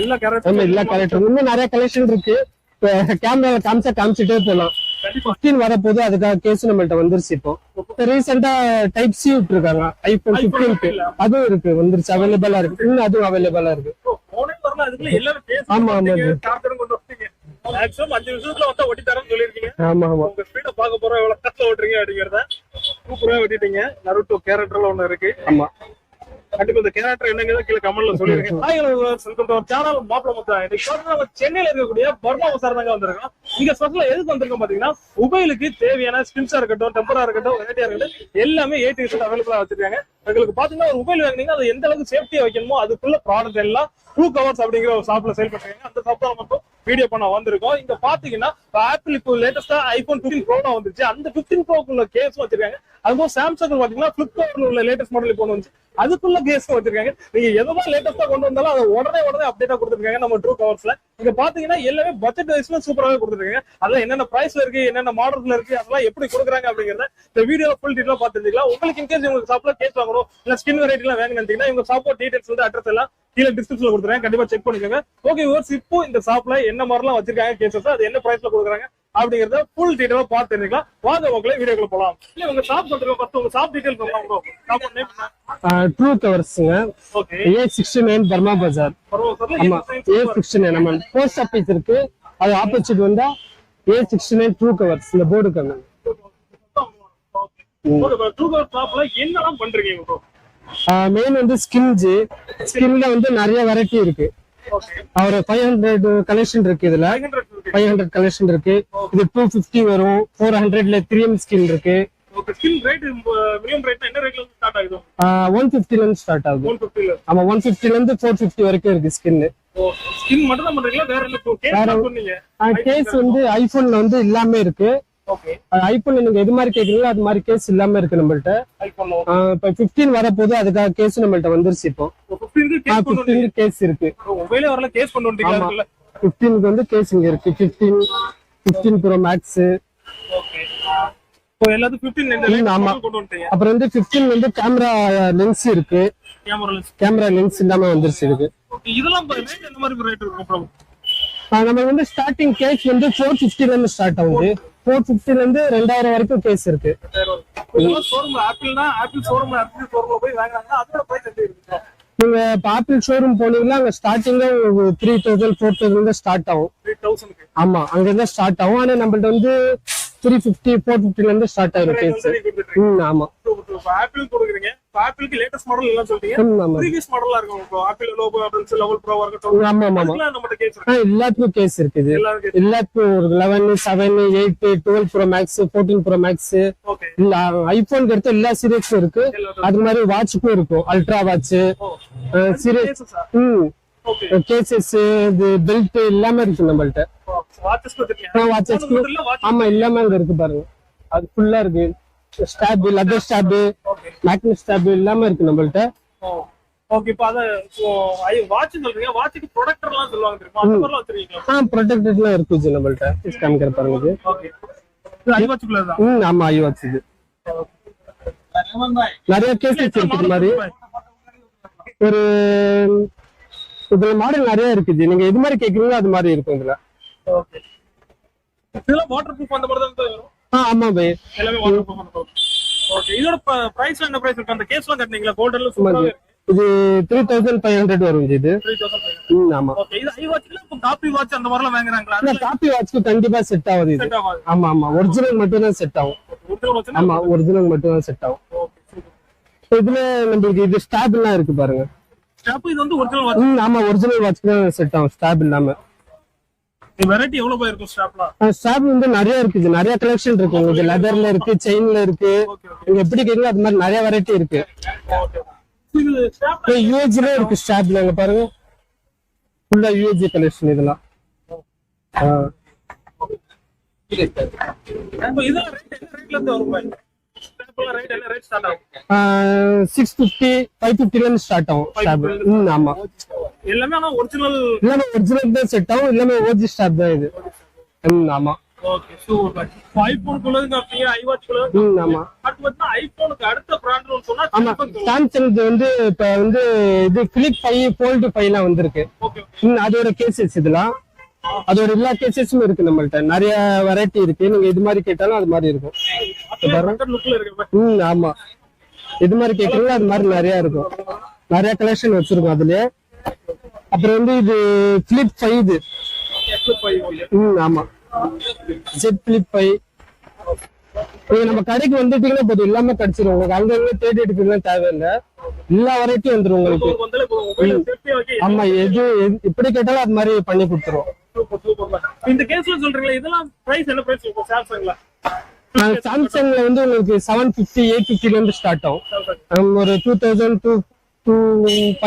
எல்லா கேரக்டரும் எல்லா கேரக்டரும் இன்னும் நிறைய கலெக்ஷன் இருக்கு. கேமரால காமிச்சிட்டே போலாம். 15 வரப்போது, அதுக்காக கேஸ் நம்மள்ட்ட வந்துருச்சு. இப்போ ரீசெண்டா டைப் சி விட்டுருக்காங்க ஐபோன் 15க்கு, அதுவும் இருக்கு, வந்துருச்சு, அவைலபிளா இருக்கு. இன்னும் அதுவும் அவைலபிளா இருக்கு. ஆமா ஆமா மேக்ஸிமம் 5 நிமிஷத்துல வந்து ஒட்டி தரேன்னு சொல்லிருக்கீங்க. ஆமா ஆமா. உங்க ஸ்பீட பாக்க போறோம், எவ்வளவு கஷ்டம் ஓட்டுறீங்க அப்படிங்கறத சூப்பரா வெட்டிட்டீங்க. நருட்டோ கேரக்டர்ல ஒண்ணு இருக்கு. ஆமா, கண்டிப்பா இந்த கேரக்டர் என்னங்கிறத கீழே கமெண்ட்ல சொல்லிருக்கேன். சேனல் மாப்பிள முத்தா. இன்னைக்கு சென்னையில இருக்கக்கூடிய பர்மா மசார் தாங்க வந்திருக்கோம். இங்க ஸ்பெஷலா எதுக்கு வந்திருக்கோம் பாத்தீங்கன்னா, மொபைலுக்கு தேவையான ஸ்கின்ஸா இருக்கட்டும், டெம்பரா இருக்கட்டும், வெரைட்டியா இருக்கட்டும், எல்லாமே 80% அவைலபிளா வச்சிருக்காங்க. உங்களுக்கு பாத்தீங்கன்னா ஒரு மொபைல் வாங்கினீங்கன்னா அது எந்த அளவுக்கு சேஃப்டியா வைக்கணுமோ அதுக்குள்ள ப்ராடக்ட் எல்லாம் ட்ரூ கவர்ஸ் அப்படிங்கிற ஒரு ஷாப்ல சேல் பண்றாங்க. அந்த ஷாப்ல மட்டும் வீடியோ பண்ண வந்திருக்கோம். இங்க பாத்தீங்கன்னா ஆப்பிள் இப்போ லேட்டஸ்டா ஐபோன் 15 ப்ரோ வந்துருச்சு. அந்த 15 ப்ரோக்குள்ள கேஸும் வச்சிருக்காங்க. அதுவும் சாம்சங் பாத்தீங்கன்னா பிளிப்கார்ட்ல உள்ள லேட்டஸ்ட் மாடல் இப்போ வந்து அதுக்குள்ள கேஸும் வச்சிருக்காங்க. நீங்க எதெல்லாம் லேட்டஸ்டா கொண்டு வந்தாலும் அதை உடனே அப்டேட்டா கொடுத்துருக்காங்க நம்ம ட்ரூ கவர்ஸ்ல. இங்க பாத்தீங்கன்னா எல்லாமே பட்ஜெட் வைஸ்ல சூப்பராகவே கொடுத்துருக்காங்க. அதெல்லாம் என்னென்ன பிரைஸ்ல இருக்கு, என்னென்ன மாடல்ல இருக்கு, அதெல்லாம் எப்படி கொடுக்குறாங்க அப்படிங்கறத இந்த வீடியோ ஃபுல் டீடைலா பாத்துக்கலாம். உங்களுக்கு இன்கேஸ் உங்களுக்கு ஷாப்ல கேஸ் வாங்கணும் இல்ல ஸ்கின் வெரைட்டி எல்லாம் வாங்கினீங்கன்னா இவங்க ஷாப்போட டீடைல்ஸ் வந்து அட்ரஸ் எல்லாம் கீழே டிஸ்கிரிப்ஷன்ல கொடுத்துருக்கேன். கண்டிப்பா செக் பண்ணிக்கோங்க. ஓகே வியூவர்ஸ், இப்போ இந்த ஷாப்ல என்ன மாதிரிலாம் வச்சிருக்காங்க கேசஸ், அது என்ன பிரைஸ்ல கொடுக்குறாங்க அப்படிங்கறத ஃபுல் டீடைலா பார்த்து தெரிஞ்சுக்கலாம். வாங்க உங்களை வீடியோக்குள்ள போலாம். இல்ல உங்க ஷாப் சொல்றீங்க, ஃபர்ஸ்ட் உங்க ஷாப் டீடைல்ஸ் சொல்லலாம் ப்ரோ. ஷாப் நேம் ட்ரூ கவர்ஸ்ங்க. Okay, A69 Burma Bazaar. ஆமா, A69 நம்ம போஸ்ட் ஆபீஸ் இருக்கு, அது ஆப்போசிட் வந்தா A69 ட்ரூ கவர்ஸ் இந்த போர்டு காங்க. ஓகே, ட்ரூ கவர் ஷாப்ல என்னலாம் பண்றீங்க ப்ரோ? மெயின் வந்து ஸ்கின்ல வந்து நிறைய வெரைட்டி இருக்கு. அவர் 500 கலெக்ஷன் இருக்கு. இதுல 500 கலெக்ஷன் இருக்கு. இது 250 வரும். 400ல 3M ஸ்கின் இருக்கு. Okay, skin rate minimum rate என்ன ரேட்ல இருந்து ஸ்டார்ட் ஆகுது? 150ல இருந்து ஸ்டார்ட் ஆகுது. 150ல. ஆமா, 150ல இருந்து 450 வரைக்கும் இருக்கு ஸ்கின். ஸ்கின் மட்டும் தான் பண்றீங்களா? வேற என்ன கேஸ் சொன்னீங்க? கேஸ் வந்து ஐபோன்ல வந்து எல்லாமே இருக்கு. ஓகே, ஐபோன்ல நீங்க எது மாதிரி கேக்குறீங்களோ அது மாதிரி கேஸ் இல்லாம இருக்கு நம்மள்ட்ட. ஐபோன்ல இப்ப 15 வரப்போது, அதுக்காக கேஸ் நம்மள்ட்ட வந்துருச்சு. இப்போ 15 கேஸ் இருக்கு. மொபைலே வரல, கேஸ் கொண்டு வந்துட்டீங்களா? 15க்கு வந்து கேஸ் இங்க இருக்கு. 15 ப்ரோ மேக்ஸ். ஓகே, இப்போ எல்லாத்துக்கும் 15 இந்த லைன் கொண்டு வந்துட்டீங்க. அப்புறம் வந்து 15 வந்து கேமரா லென்ஸ் இருக்கு. கேமரா லென்ஸ் இல்லாம வந்துருச்சு இதுக்கு. ஓகே, இதெல்லாம் ரேட் என்ன மாதிரி ரேட் இருக்கும் ப்ரோ? நம்ம வந்து ஸ்டார்டிங் கேஸ் வந்து 450ல இருந்து ஸ்டார்ட் ஆகுது. 450ல இருந்து 2000 வரைக்கும் கேஸ் இருக்கு. ஷோரூம் ஆப்பிள்னா ஆப்பிள் ஷோரூம்ல போய் வாங்குறாங்கன்னா அதோட பிரைஸ் எப்படி இருக்கு? நீங்க ஆப்பிள் ஷோரூம் போனீங்கன்னா அங்க ஸ்டார்டிங்ல 3000 4000 ஸ்டார்ட் ஆகும். 3000. ஆமா, அங்க இருந்து ஸ்டார்ட் ஆகும். ஆனா நம்மள்ட்ட வந்து 350 450ல இருந்து ஸ்டார்ட் ஆயிரும் கேஸ். ஆமா, ஆப்பிள் கொடுக்குறீங்க. ஆப்பிளுக்கு லேட்டஸ்ட் மாடல் எல்லாம் சொல்றீங்க. ப்ரீவியஸ் மாடலா இருக்கும் bro. Apple logo models level bro வரட்டும். ஆமா ஆமா, நம்மட்ட கேஸ் இருக்கு. எல்லாத்துக்கும் கேஸ் இருக்குது. எல்லாத்துக்கும் 11 7 8 12 Pro Max 14 Pro Max. Okay, இல்ல ஐபோன் எடுத்த எல்லா சீரிஸும் இருக்கு. அது மாதிரி வாட்சுக்கும் இருக்கும். Ultra watch series. கேசஸ், இது பெல்ட் எல்லாமே இருக்கு நம்மள்ட்ட. ஆமா, எல்லாமே அங்க இருக்கு பாருங்க. அது ஃபுல்லா இருக்கு. Stop, leather stop, magnet stop எல்லாமே இருக்கு நம்மள்ட்ட. ஓகே, இப்போ அத வாட்ச் சொல்றீங்க. வாட்ச்க்கு ப்ரொடெக்டர்லாம் சொல்லுவாங்க தெரியுமா? அந்த மாதிரிலாம் வச்சிருக்கீங்களா? ப்ரொடெக்டர்லாம் இருக்கு நம்மள்ட்ட. காமிக்கிற பாருங்க இது. ஓகே, இது ஐ வாட்ச்க்குள்ள தான். ஆமா, ஐ வாட்ச் இது. நிறைய கேசஸ் இருக்கு மாதிரி. ஒரு இதுல மாடல் நிறைய இருக்குது. நீங்க எது மாதிரி கேக்குறீங்களோ அது மாதிரி இருக்கும் இதுல. ஓகே, இதெல்லாம் வாட்டர் ப்ரூஃப் அந்த மாதிரி தான் வரும். ஆமா பை, எல்லாமே வாட்டர் ப்ரூஃப் தான். ஓகே, இதோட பிரைஸ் என்ன பிரைஸ் இருக்கு? அந்த கேஸ்லாம் கட்டனீங்களா? கோல்டன்ல சூப்பரா இருக்கு. இது 3500 வரும் இது. 3500. ஆமா. ஓகே, இது ஐ வாட்ச்ல இப்ப காப்பி வாட்ச் அந்த மாதிரிலாம் வாங்குறாங்களா? இல்ல, காப்பி வாட்ச்க்கு கண்டிப்பா செட் ஆகுது இது. ஆமா ஆமா, ஒரிஜினல் மட்டும் தான் செட் ஆகும். ஆமா, ஒரிஜினல் மட்டும் தான் செட் ஆகும். ஓகே, இதுல நமக்கு இது ஸ்டாப் எல்லாம் இருக்கு பாருங்க. ஸ்டாப் இது வந்து ஒரிஜினல் வாட்ச். ஆமா, ஒரிஜினல் வாட்ச்க்கு தான் செட் ஆகும், ஸ்டாப் இல்லாம. வெரைட்டி எவ்வளவு போய் இருக்கும் ஸ்டாப்லாம்? ஸ்டாப் வந்து நிறைய இருக்குது. நிறைய கலெக்ஷன் இருக்கு. உங்களுக்கு லெதர்ல இருக்கு, செயின்ல இருக்கு. நீங்க எப்படி கேக்குறீங்க அது மாதிரி நிறைய வெரைட்டி இருக்கு. இது ஸ்டாப் யூஎஸ்ஜில இருக்கு. ஸ்டாப்ல அங்க பாருங்க, ஃபுல்லா யூஎஸ்ஜி கலெக்ஷன் இதெல்லாம். இப்போ இதெல்லாம் ரேட் என்ன ரேட்ல இருந்து வரும்? ஸ்டாப்லாம் ரேட் என்ன ரேட் ஸ்டார்ட் ஆகும்? 650 550ல இருந்து ஸ்டார்ட் ஆகும் ஸ்டாப். ஆமா, எல்லாமே ஆனா ஒரிஜினல். எல்லாமே ஒரிஜினல் தான் செட் ஆகும். எல்லாமே ஓஜி ஸ்டாப் தான் இது. ஆமா, ஓகே சூப்பர். ஐபோன் குள்ளது காப்பீங்க, ஐவாட்ச் குள்ளது. ஆமா. அடுத்து பார்த்தா ஐபோனுக்கு அடுத்த பிராண்ட்னு சொன்னா ஆமா, சாம்சங் வந்து இப்ப வந்து இது பிளிப் 5 ஃபோல்டு 5 எல்லாம் வந்திருக்கு. ஓகே. அதோட கேசஸ் இதெல்லாம், அதோட எல்லா கேசஸும் இருக்கு நம்மள்ட்ட. நிறைய வெரைட்டி இருக்கு. நீங்க இது மாதிரி கேட்டாலும் அது மாதிரி இருக்கும். லுக்ல இருக்கு. ஆமா, இது மாதிரி கேக்குறீங்களா அது மாதிரி நிறைய இருக்கும். நிறைய கலெக்ஷன் வச்சிருக்கோம் அதுலயே. அப்புறம் வந்து இது பிளிப் 5 இது. ஆமா, ஜெட் பிளிப் 5. நீங்க நம்ம கடைக்கு வந்துட்டீங்கன்னா போதும், எல்லாமே கிடைச்சிரும் உங்களுக்கு. அங்க தேடி எடுக்கலாம் தேவையில்லை, எல்லா வெரைட்டியும் வந்துரும் உங்களுக்கு. ஆமா, எது எப்படி கேட்டாலும் அது மாதிரி பண்ணி கொடுத்துருவோம். இந்த கேஸ்ல சொல்றீங்களா, இதெல்லாம் பிரைஸ் என்ன பிரைஸ் இருக்கும் சாம்சங்ல? சாம்சங்ல வந்து உங்களுக்கு 750 850 ல இருந்து ஸ்டார்ட் ஆகும். ஒரு 2000 to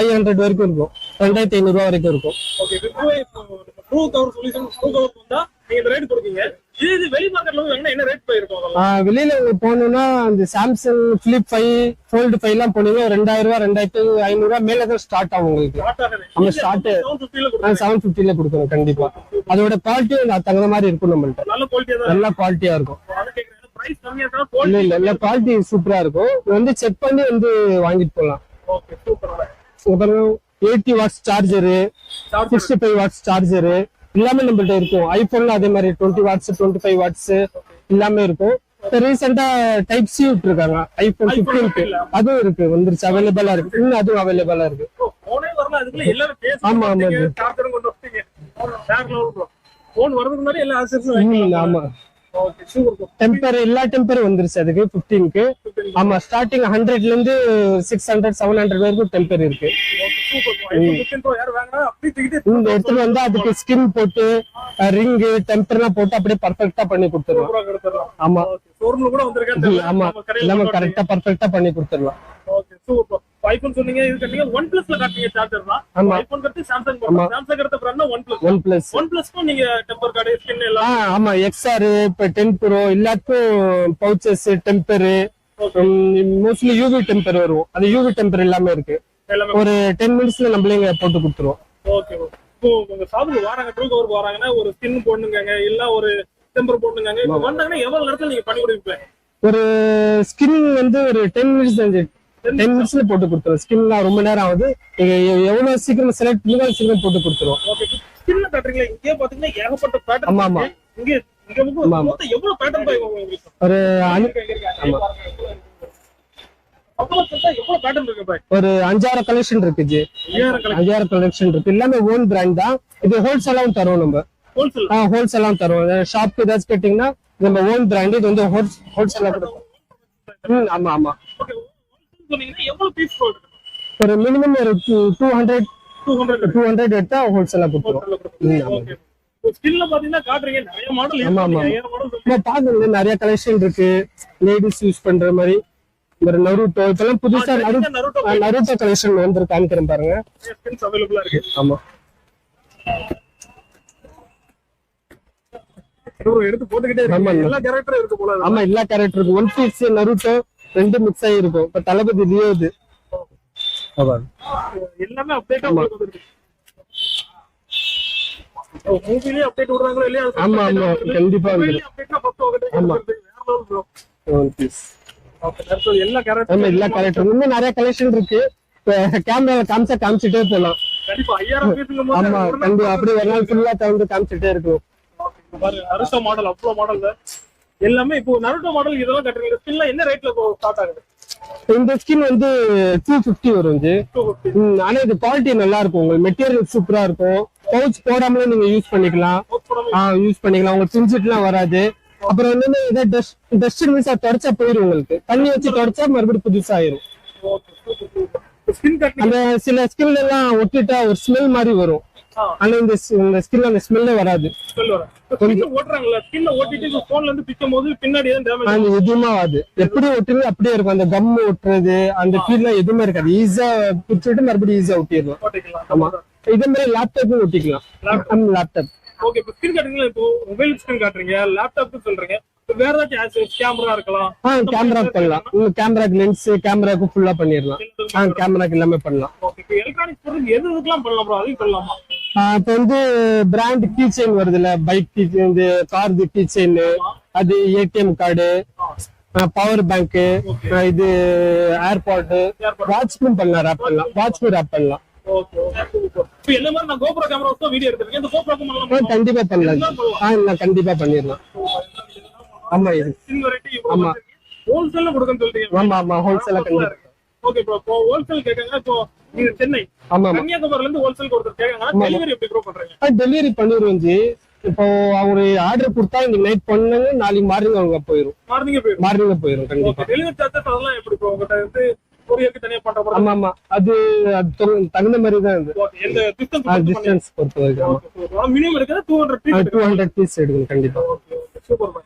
500 வரைக்கும் இருக்கும். 2500 ரூபாய் வரைக்கும் இருக்கும். ஓகே. ப்ரூ கவர் சொல்யூஷன், ப்ரூ கவர் வந்தா நீங்க இந்த ரேட் கொடுப்பீங்க. இது வெளி மார்க்கெட்ல வந்து என்ன ரேட் போயிருக்கும்? வெளியில போனோம்னா அந்த சாம்சங் பிளிப் 5 ஃபோல்டு 5 எல்லாம் போனீங்கன்னா 2000 ரூபாய் 2500 ரூபாய் மேல தான் ஸ்டார்ட் ஆகும் உங்களுக்கு. நம்ம ஸ்டார்ட் 750 ல கொடுக்கணும் கண்டிப்பா. அதோட குவாலிட்டியும் தகுந்த மாதிரி இருக்கும் நம்மள்ட்ட. நல்ல குவாலிட்டியா இருக்கும். இல்ல இல்ல இல்ல, குவாலிட்டி சூப்பரா இருக்கும். வந்து செக் பண்ணி வந்து வாங்கிட்டு போகலாம். Okay super. அப்புறம் 80 வாட்ஸ் சார்ஜரு, 65 வாட்ஸ் சார்ஜரு எல்லாமே நம்மள்ட்ட இருக்கும். ஐபோன்ல அதே மாதிரி 20 வாட்ஸ் 25 வாட்ஸ் எல்லாமே இருக்கும். ரீசெண்டா டைப் சி விட்டுருக்காங்க ஐபோன் 15க்கு. அதுவும் இருக்கு, வந்துருச்சு, அவைலபிளா இருக்கு. இன்னும் அதுவும் அவைலபிளா இருக்கு. ஆமா ஆமா. ஆமா, டெம்பர் எல்லா டெம்பரும் வந்துருச்சு அதுக்கு 15க்கு. ஆமா, ஸ்டார்டிங் 100 ல இருந்து 600 700 வரைக்கும் டெம்பர் இருக்கு. இந்த இடத்துல வந்து அதுக்கு ஸ்கின் போட்டு ரிங்கு டெம்பர்லாம் போட்டு அப்படியே பர்ஃபெக்ட்டா பண்ணி கொடுத்துருவோம். ஆமா ஆமா, எல்லாமே கரெக்டா பர்ஃபெக்ட்டா பண்ணி கொடுத்துடலாம். Okay super. ஐபோன் சொன்னீங்க, இது கட்டிங்க OnePlusல காட்டுங்க சார்ஜர் தான். ஐபோன் கட்டி சாம்சங் போடுங்க. சாம்சங் எடுத்த பிராண்ட் OnePlusக்கும் நீங்க டெம்பர் கார்டு ஸ்கின் எல்லாம். ஆமா, XR இப்ப 10 Pro எல்லாத்துக்கும் pouches temper, mostly UV temper வரும். அது யூவி டெம்பர் எல்லாமே இருக்கு. ஒரு 10 மினிட்ஸ்ல நம்மளே போட்டு கொடுத்துருவோம். ஓகே. இப்போ உங்க ஷாப்புக்கு வராங்க, ட்ரூ கவர் வராங்கன்னா ஒரு ஸ்கின் போடுங்க இல்ல ஒரு டெம்பர் போடுங்க, வந்தாங்கன்னா எவ்வளவு நேரத்துல நீங்க பண்ணி கொடுப்பீங்க? ஒரு ஸ்கின் வந்து ஒரு 10 மினிட்ஸ்ல போட்டு கொடுத்துருவோம். ஸ்கின்லாம் ரொம்ப நேரம் ஆகுது. நீங்க எவ்வளவு சீக்கிரம் செலக்ட் பண்ணீங்க சீக்கிரம் போட்டு கொடுத்துருவோம். ஓகே. ஸ்கின்ல காட்டுறீங்களா? இங்கே பாத்தீங்கன்னா ஏகப்பட்ட பேட்டர்ன். ஆமா ஆமா. இங்க மொத்தம் எவ்வளவு பேட்டர்ன் பாய் உங்களுக்கு? ஒரு ஒரு 5-6 கலெக்ஷன் இருக்கு ஜி. 5-6 கலெக்ஷன் இருக்கு. எல்லாமே ஓன் பிராண்ட் தான். இது ஹோல்சேலாவும் தருவோம் நம்ம. ஹோல்சேலாவும் தருவோம். ஷாப் ஏதாச்சும் கேட்டீங்கன்னா நம்ம ஓன் பிராண்ட். இது வந்து ஹோல்சேலா கொடுப்போம். ஆமா ஆமா. ஒரு மினிமம் ஒரு 200 எடுத்தா ஹோல்சேலா கொடுத்துருவோம். நிறைய கலெக்ஷன் இருக்கு. லேடிஸ் யூஸ் பண்ற மாதிரி ஒரு நருட்டோ, இப்பெல்லாம் புதுசா நருட்டோ கலெக்ஷன் வந்து காமிக்கிறேன் பாருங்க. ஆமா, எடுத்து போட்டுக்கிட்டே எல்லா கேரக்டரும் இருக்கு போல. ஆமா, எல்லா கேரக்டர் இருக்கு. ஒன் பீஸ் நருட்டோ ரெண்டு மிக்ஸ் ஆகி இருக்கும். இப்ப தளபதி லியோ இது எல்லாமே அப்டேட்டா இருக்கு. மூவிலயே அப்டேட் விடுறாங்களோ இல்லையா? ஆமா ஆமா, கண்டிப்பா எல்லா கேரக்டரும் எல்லா கேரக்டரும் இன்னும் நிறைய கலெக்ஷன் இருக்கு. கேமரால காமிச்சிட்டே போலாம். ஆமா கண்டிப்பா, அப்படி ஒரு நாள் ஃபுல்லா தவிர்த்து காமிச்சிட்டே இருக்கும். நருட்டோ மாடல் அவ்வளவு மாடல் எல்லாமே. இப்போ நருட்டோ மாடல் இதெல்லாம் கட்டுறீங்க. ஸ்கின்ல என்ன ரேட்ல ஸ்டார்ட் ஆகுது? இந்த ஸ்கின் வந்து 250 வரும். ஆனா இது குவாலிட்டி நல்லா இருக்கும். உங்களுக்கு மெட்டீரியல் சூப்பரா இருக்கும். பவுச் போடாமலே நீங்க யூஸ் பண்ணிக்கலாம். உங்களுக்கு பிஞ்சிட்டுலாம் வராது. அப்புறம் வந்து ஏதாவது டஸ்ட் மிஸ் தொடச்சா போயிடும். உங்களுக்கு தண்ணி வச்சு தொடச்சா மறுபடியும் புதுசா ஆயிரும். அந்த சில ஸ்கின் எல்லாம் ஒட்டிட்டா ஒரு ஸ்மெல் மாதிரி வரும். ஆனா இந்த ஸ்கின் அந்த ஸ்மெல்லே வராது. எதுவுமே ஆகாது. எப்படி ஒட்டுறது அப்படியே இருக்கும். அந்த கம் ஒட்டுறது அந்த ஃபீல் எதுவுமே இருக்காது. ஈஸியா பிடிச்சிட்டு மறுபடியும் ஈஸியா ஒட்டிடலாம். ஆமா, இதே மாதிரி லேப்டாப்பும் ஒட்டிக்கலாம். Laptop okay. இப்போ ஸ்கிரீன் காட்டுறீங்க, இப்போ மொபைல் ஸ்கிரீன் காட்டுறீங்க, லேப்டாப் சொல்றீங்க. வேற ஏதாச்சும் கேமரா இருக்கலாம். கேமரா பண்ணலாம். கேமராக்கு லென்ஸ் கேமராக்கு ஃபுல்லா பண்ணிடலாம். கேமராக்கு எல்லாமே பண்ணலாம். ஓகே. எலக்ட்ரானிக்ஸ் பொருள் எதுக்கெல்லாம் பண்ணலாம் ப்ரோ? அதையும் சொல்லலாமா? இப்ப வந்து பிராண்ட் கீ செயின் வருதுல்ல, bike key chain, car key chain, அது ஏடிஎம் கார்டு, பவர் பேங்க், இது ஏர்பாட், வாட்ச்மேன் பண்ணலாம், ரேப் பண்ணலாம், வாட்ச்மேன் ரேப் பண்ணலாம். இப்ப என்ன மாதிரி நான் GoPro கேமரா வீடியோ எடுத்திருக்கேன். இந்த GoPro பண்ணலாம். கண்டிப்பா பண்ணலாம். நான் கண்டிப்பா பண்ணிடலாம். ஆமா இது ஆமா ஹோல்சேல்ல கொடுக்கன்னு சொல்றீங்க. ஆமா ஆமா ஹோல்சேலா கண்டிப்பா. ஓகே ப்ரோ, இப்போ ஹோல்சேல் கேக்குறாங்க. இப்போ நீங்க சென்னை கன்னியாகுமரியில இருந்து ஹோல்சேல் கொடுத்துட்டு கேக்குறாங்க. டெலிவரி எப்படி ப்ரோ பண்றீங்க? டெலிவரி பண்ணிடுவோம் ஜி. இப்போ அவரு ஆர்டர் கொடுத்தா இன்னைக்கு நைட் பண்ணுங்க, நாளைக்கு மார்னிங் அவங்க போயிடும். மார்னிங் போயிடும் கண்டிப்பா. டெலிவரி சார்ஜஸ் அதெல்லாம் எப்படி ப்ரோ உங்ககிட்ட வந்து கொரியருக்கு தனியா பண்ற மாதிரி? ஆமா ஆமா அது தகுந்த மாதிரி தான் இது. எந்த டிஸ்டன்ஸ் பொறுத்த வரைக்கும் மினிமம் இருக்குது 200 பீஸ் எடுக்கணும் கண்டிப்பா. சூப்பர் பை.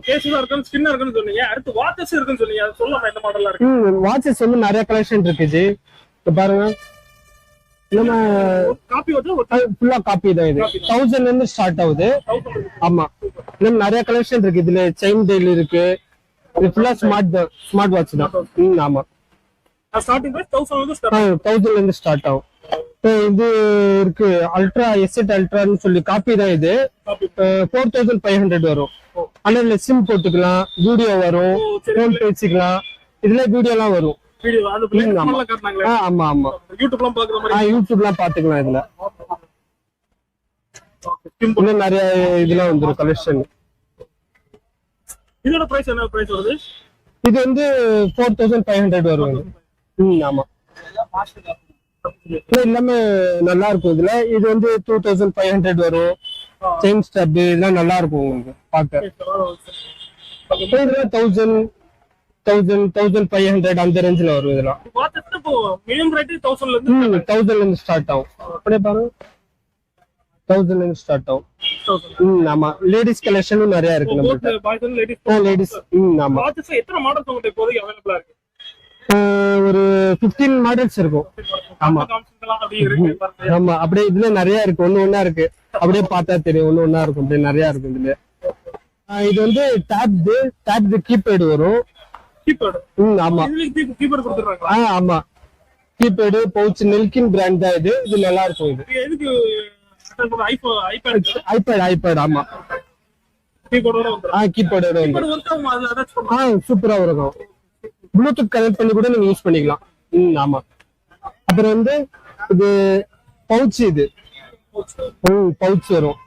கேஸ்ல இருக்குன்னு ஸ்கின்னா இருக்குன்னு சொன்னீங்க. அடுத்து வாட்சஸ் இருக்குன்னு சொன்னீங்க. அது சொல்லலாம் என்ன மாடலா இருக்கு? வாட்சஸ் வந்து நிறைய கலெக்ஷன் இருக்கு ஜி. இப்ப பாருங்க நம்ம காப்பி வந்து ஃபுல்லா காப்பி தான். இது 1000 ல இருந்து ஸ்டார்ட் ஆகுது. ஆமா இன்னும் நிறைய கலெக்ஷன் இருக்கு. இதுல செயின் டெயில் இருக்கு. இது ஃபுல்லா ஸ்மார்ட் வாட்ச் தான். ஆமா ஸ்டார்டிங் பிரைஸ் 1000 ல இருந்து ஸ்டார்ட் ஆகும். இது இருக்கு அல்ட்ரா எஸ்எட் அல்ட்ரான்னு சொல்லி காப்பி தான். இது 4500 வரும். ஆனா இதுல சிம் போட்டுக்கலாம், வீடியோ வரும், போன் பேசிக்கலாம். இதுல வீடியோ எல்லாம் வரும். ஆமா ஆமா யூடியூப்லாம் பாத்துக்கலாம். இதுல இன்னும் நிறைய இதெல்லாம் வந்துரும் கலெக்ஷன். இதோட பிரைஸ் என்ன பிரைஸ் வருது? இது வந்து 4500 வரும். ஆமா எல்லாமே நல்லா இருக்கும். இதுல இது வந்து 2500 வரும். செயின் ஸ்டப் இதெல்லாம் நல்லா இருக்கும் உங்களுக்கு பார்க்க. 1500 அந்த ரேஞ்சில வரும். இதெல்லாம் மினிமம் ரேட் 1000 ல இருந்து ஸ்டார்ட் ஆகும். அப்படியே பாருங்க 1000 ல இருந்து ஸ்டார்ட் ஆகும். ஆமா லேடிஸ் கலெக்ஷனும் நிறைய இருக்கு நம்மகிட்ட. லேடிஸ் ஆமா வாட்சஸ் எத்தனை மாடல்ஸ் உங்ககிட்ட இப்போதைக்கு அவைலபிளா இருக்கு? ஒரு 15 மாடல்ஸ் இருக்கும். ஆமா ஆமா அப்படியே இதுல நிறைய இருக்கு. ஒண்ணு இருக்கு. அப்படியே பார்த்தா தெரியும். ஒண்ணு இருக்கும். அப்படியே நிறைய இருக்கும் இதுல. இது வந்து டேப் கீபேட் வரும். ஆமா கீபேட் கொடுத்துறாங்க. ஆமா கீபேட் பவுச் நெல்கின் பிராண்ட் தான். இது நல்லா இருக்கும். இது எதுக்கு ஐபேட் ஆமா கீபோர்டோட வந்து சூப்பரா இருக்கும். ப்ளூடூத் கனெக்ட் பண்ணி கூட நீங்க யூஸ் பண்ணிக்கலாம். ஆமா அப்புறம் வந்து இது பவுச். இது பவுச் வரும்.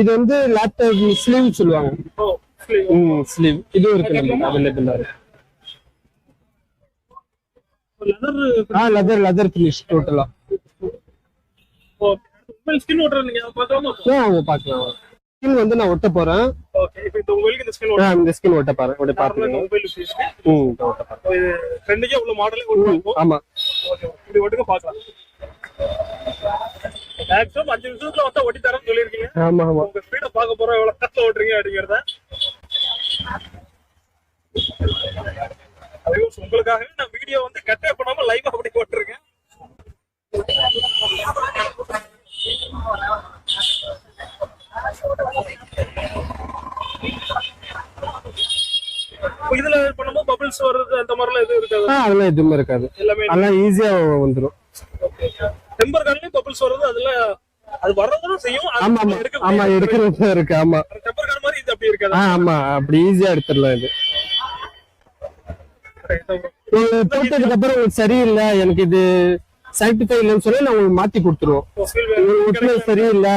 இது வந்து லேப்டாப் ஸ்லீவ் சொல்லுவாங்க. ஸ்லீவ் இதுவும் இருக்கு நமக்கு அவைலபிளா இருக்கு. லெதர் ஃபினிஷ் டோட்டலா. ஸ்கின் ஓட்டறீங்க பார்க்கலாம். ஸ்கின் வந்து நான் ஒட்ட போறேன். ஓகே இப்போ இந்த மொபைலுக்கு இந்த ஸ்கின் ஓட்ட இந்த ஸ்கின் ஒட்ட பாருங்க. ஒட்ட பாருங்க மொபைல் ஒட்ட பாருங்க. இது ட்ரெண்டிங்கா உள்ள மாடலே ஓட்டுவோம். ஆமா ஓகே இப்படி ஓட்டுங்க பார்க்கலாம். மேக்ஸிமம் 5 நிமிஷத்துல வந்து ஓட்டி தரேன்னு சொல்லிருக்கீங்க. ஆமா ஆமா உங்க ஸ்பீட பார்க்க போறோம் எவ்வளவு கஷ்டம் ஓட்டுறீங்க அப்படிங்கறத. ஐயோ உங்களுக்காக நான் வீடியோ வந்து கட்டே பண்ணாம லைவா அப்படி போட்டுருக்கேன். இதுல பண்ணும்போது பபிள்ஸ் வருது அந்த மாதிரிலாம் எதுவும் இருக்காது? அதெல்லாம் எதுவுமே இருக்காது. எல்லாம் ஈஸியா வந்துரும். டெம்பர் கார்லயும் பபிள்ஸ் வருது. அதுல அது வரதான் செய்யும். ஆமா ஆமா எடுக்கிறது இருக்கு. ஆமா டெம்பர் கார் மாதிரி இது அப்படி இருக்காது. ஆமா அப்படி ஈஸியா எடுத்துடலாம். இது போட்டதுக்கு அப்புறம் உங்களுக்கு சரியில்லை, எனக்கு இது சாக்டிஃபை இல்லைன்னு சொல்லி நான் உங்களுக்கு மாத்தி கொடுத்துருவோம். சரியில்லை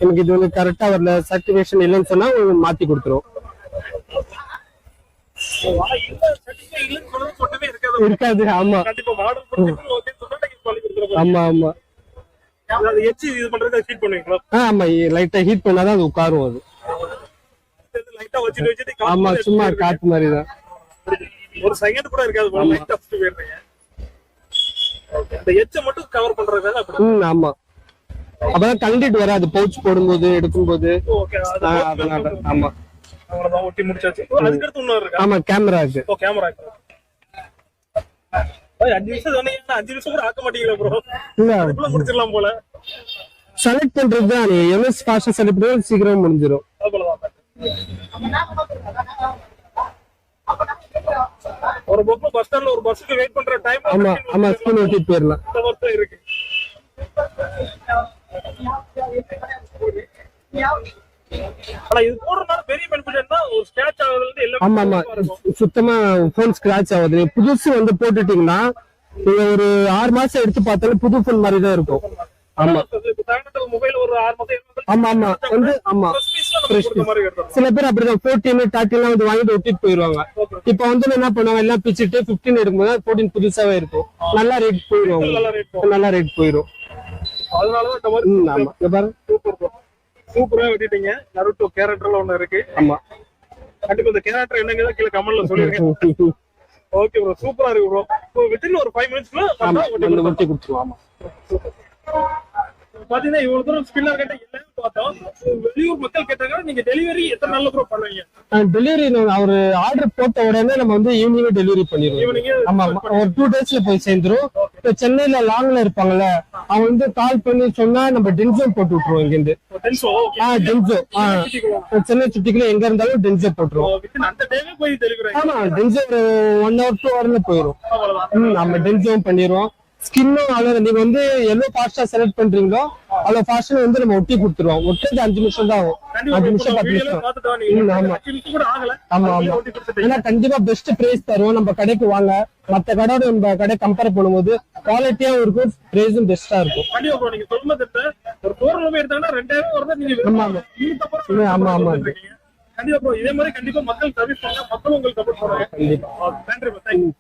எனக்கு இது வந்து கரெக்டா வரல, சாக்டிஃபிகேஷன் இல்லைன்னு சொன்னா உங்களுக்கு மாத்தி கொடுத்துருவோம். இருக்காது. ஆமா ஆமா ஆமா ஆமா லைட்டா ஹீட் பண்ணாதான் அது உட்காரும். அது ஆமா சும்மா காத்து மாதிரிதான். ஒரு செகண்ட் கூட இருக்காது. அந்த எட்ஜ மட்டும் கவர் பண்றதுனால அப்படி. ஆமா அப்பதான் கண்டிட்டு வராது பவுச் போடும்போது எடுக்கும்போது. அதனால ஆமா அவ்வளவுதான் ஒட்டி முடிச்சாச்சு. அதுக்கு அடுத்து இன்னொரு இருக்கு. ஆமா கேமரா இருக்கு. ஓ கேமரா இருக்கு. 5 நிமிஷம் சொன்னீங்கன்னா 5 நிமிஷம் கூட ஆக்க மாட்டீங்களா ப்ரோ? இல்ல அதுக்குள்ள முடிச்சிடலாம் போல. செலக்ட் பண்றதுதான். நீ எவ்வளவு ஃபாஸ்டா செலக்ட் பண்ணா சீக்கிரம் முடிஞ்சிடும். ஒரு பஸ் ஸ்டாண்ட்ல ஒரு பஸ்ஸுக்கு வெயிட் பண்ற டைம். ஆமா ஆமா ஸ்கிரீன் ஓட்டி போயிரலாம். இந்த வருஷம் இருக்கு. ஆனா இது போடுறதுனால பெரிய பெனிஃபிட் என்ன, ஒரு ஸ்கிராட்ச் ஆகுதுல இருந்து ஆமா ஆமா எல்லாமே இருக்கும். சுத்தமா போன் ஸ்கிராச் ஆகுது. புதுசு வந்து போட்டுட்டீங்கன்னா நீங்க ஒரு 6 மாசம் எடுத்து பார்த்தாலும் புது போன் மாதிரி தான் இருக்கும். ஆமா மொபைல் ஒரு 6 மாசம் ஆமா ஆமா வந்து ஆமா சில பேர் அப்படிதான் 14 13 வந்து வாங்கிட்டு ஒட்டிட்டு போயிருவாங்க. இப்ப வந்து என்ன பண்ணுவாங்க, எல்லாம் பிச்சுட்டு 15 எடுக்கும்போது 14 புதுசாவே இருக்கும். நல்லா ரேட் போயிடும், நல்லா ரேட் போயிடும். அதனாலதான் இந்த மாதிரி ஆமா இங்க பாருங்க சூப்பரா வெட்டிட்டீங்க. நருட்டோ கேரக்டர்ல ஒண்ணு இருக்கு. ஆமா கண்டிப்பா இந்த கேரக்டர் என்னங்கிறத கீழே கமெண்ட்ல சொல்லிருங்க. ஓகே ப்ரோ, சூப்பரா இருக்கு ப்ரோ. இப்போ வித்தின் ஒரு 5 மினிட்ஸ்ல ஒட்டி கொடுத்துருவோம். ஆமா பாத்தீங்கன்னா இவ்வளவு தூரம் ஸ்பின்னர் கிட்ட இல்லன்னு பார்த்தோம். வெளியூர் மக்கள் கேட்டாங்க, நீங்க டெலிவரி எத்தனை நாள்ல ப்ரோ பண்ணுவீங்க? டெலிவரி அவரு ஆர்டர் போட்ட உடனே நம்ம வந்து ஈவினிங் டெலிவரி பண்ணிடுவோம். ஆமா ஒரு 2 டேஸ்ல போய் சேர்ந்துரும். இப்ப சென்னையில லாங்ல இருப்பாங்கல்ல, அவங்க வந்து கால் பண்ணி சொன்னா நம்ம டென்சோ போட்டு விட்டுருவோம். இங்க இருந்து டென்சோ சென்னை சுட்டிக்குள்ள எங்க இருந்தாலும் டென்சோ போட்டுருவோம். அந்த டைமே போய் டெலிவரி. ஆமா டென்சோ ஒரு 1 hour 2 hourல போயிடும். நம்ம டென்சோ பண்ணிடுவோம். ஸ்கின்னும் அவ்வளவு, நீங்க வந்து எவ்வளவு ஃபாஸ்டா செலக்ட் பண்றீங்களோ அவ்வளவு ஃபாஸ்டா வந்து நம்ம ஒட்டி கொடுத்துருவோம். ஒட்டுறது 5 நிமிஷம் தான் ஆகும். 5 நிமிஷம் 10 நிமிஷம். ஆமா ஆமா ஆமா. ஏன்னா கண்டிப்பா பெஸ்ட் பிரைஸ் தருவோம். நம்ம கடைக்கு வாங்க, மத்த கடையோட நம்ம கடை கம்பேர் பண்ணும்போது குவாலிட்டியாவும் இருக்கும், பிரைஸும் பெஸ்டா இருக்கும். ஆமா ஆமா கண்டிப்பா ப்ரோ, இதே மாதிரி கண்டிப்பா மக்கள் சர்வீஸ் பண்ணா மக்களும் உங்களுக்கு சப்போர்ட் பண்ணுவாங்க. கண்டிப்பா. நன்றி ப்ரோ, தேங்க்யூ.